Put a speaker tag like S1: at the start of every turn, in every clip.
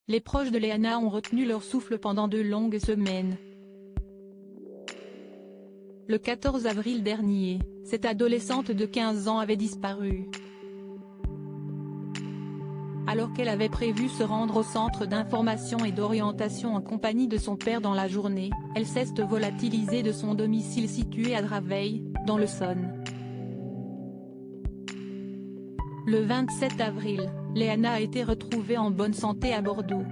S1: les proches de Léana ont retenu leur souffle pendant de longues semaines. Le 14 avril dernier, cette adolescente de 15 ans avait disparu. Alors qu'elle avait prévu se rendre au centre d'information et d'orientation en compagnie de son père dans la journée, elle s'est volatilisée de son domicile situé à Draveil, dans le Saône. Le 27 avril, Léana a été retrouvée en bonne santé à Bordeaux.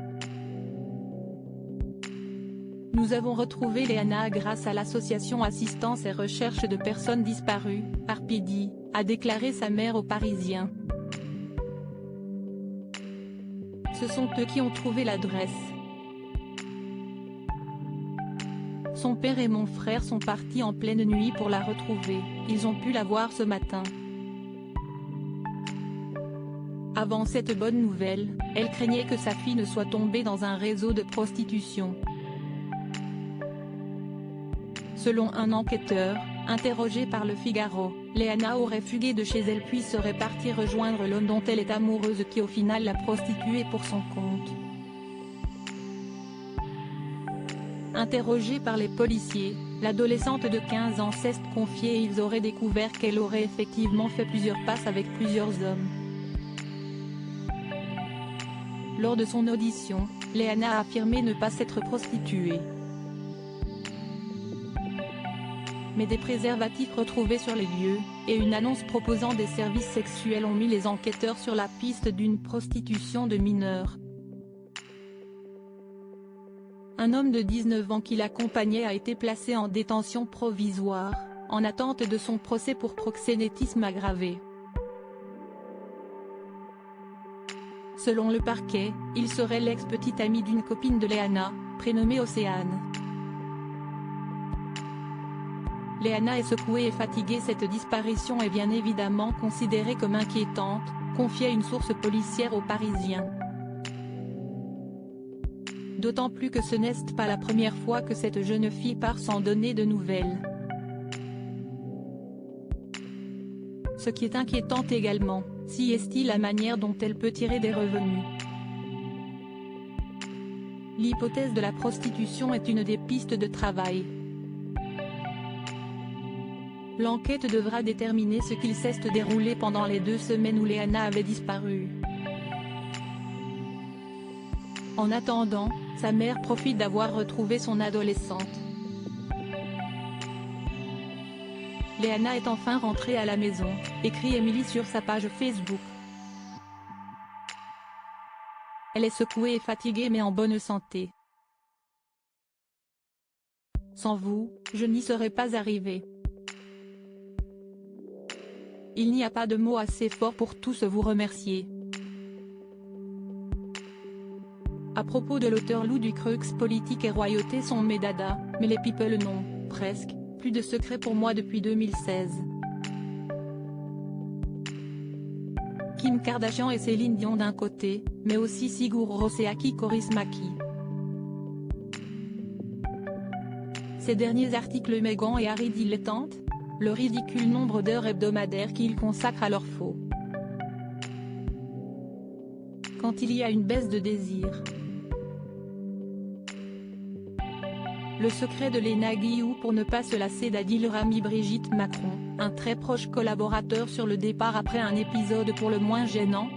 S1: Nous avons retrouvé Léana grâce à l'association Assistance et Recherche de Personnes Disparues, ARPIDI, a déclaré sa mère aux Parisiens. Ce sont eux qui ont trouvé l'adresse. Son père et mon frère sont partis en pleine nuit pour la retrouver, ils ont pu la voir ce matin. Avant cette bonne nouvelle, elle craignait que sa fille ne soit tombée dans un réseau de prostitution. Selon un enquêteur, interrogé par Le Figaro, Léana aurait fugué de chez elle puis serait partie rejoindre l'homme dont elle est amoureuse qui au final l'a prostituée pour son compte. Interrogée par les policiers, l'adolescente de 15 ans s'est confiée et ils auraient découvert qu'elle aurait effectivement fait plusieurs passes avec plusieurs hommes. Lors de son audition, Léana a affirmé ne pas s'être prostituée. Mais des préservatifs retrouvés sur les lieux, et une annonce proposant des services sexuels ont mis les enquêteurs sur la piste d'une prostitution de mineurs. Un homme de 19 ans qui l'accompagnait a été placé en détention provisoire, en attente de son procès pour proxénétisme aggravé. Selon le parquet, il serait l'ex-petite amie d'une copine de Léana, prénommée Océane. Léana est secouée et fatiguée. Cette disparition est bien évidemment considérée comme inquiétante, confiait une source policière aux Parisiens. D'autant plus que ce n'est pas la première fois que cette jeune fille part sans donner de nouvelles. Ce qui est inquiétant également, si est-il la manière dont elle peut tirer des revenus. L'hypothèse de la prostitution est une des pistes de travail. L'enquête devra déterminer ce qu'il s'est déroulé pendant les 2 semaines où Léana avait disparu. En attendant, sa mère profite d'avoir retrouvé son adolescente. Léana est enfin rentrée à la maison, écrit Émilie sur sa page Facebook. Elle est secouée et fatiguée mais en bonne santé. Sans vous, je n'y serais pas arrivée. Il n'y a pas de mots assez forts pour tous vous remercier. À propos de l'auteur Lou Ducreux, politique et royauté sont mes dadas, mais les people non, presque, plus de secret pour moi depuis 2016. Kim Kardashian et Céline Dion d'un côté, mais aussi Sigur Rós et Aki Kaurismäki. Ces derniers articles Meghan et Harry dilettantes, le ridicule nombre d'heures hebdomadaires qu'ils consacrent à leur faux. Quand il y a une baisse de désir. Le secret de Léna Guillou pour ne pas se lasser d'Adil Rami. Brigitte Macron, un très proche collaborateur sur le départ après un épisode pour le moins gênant,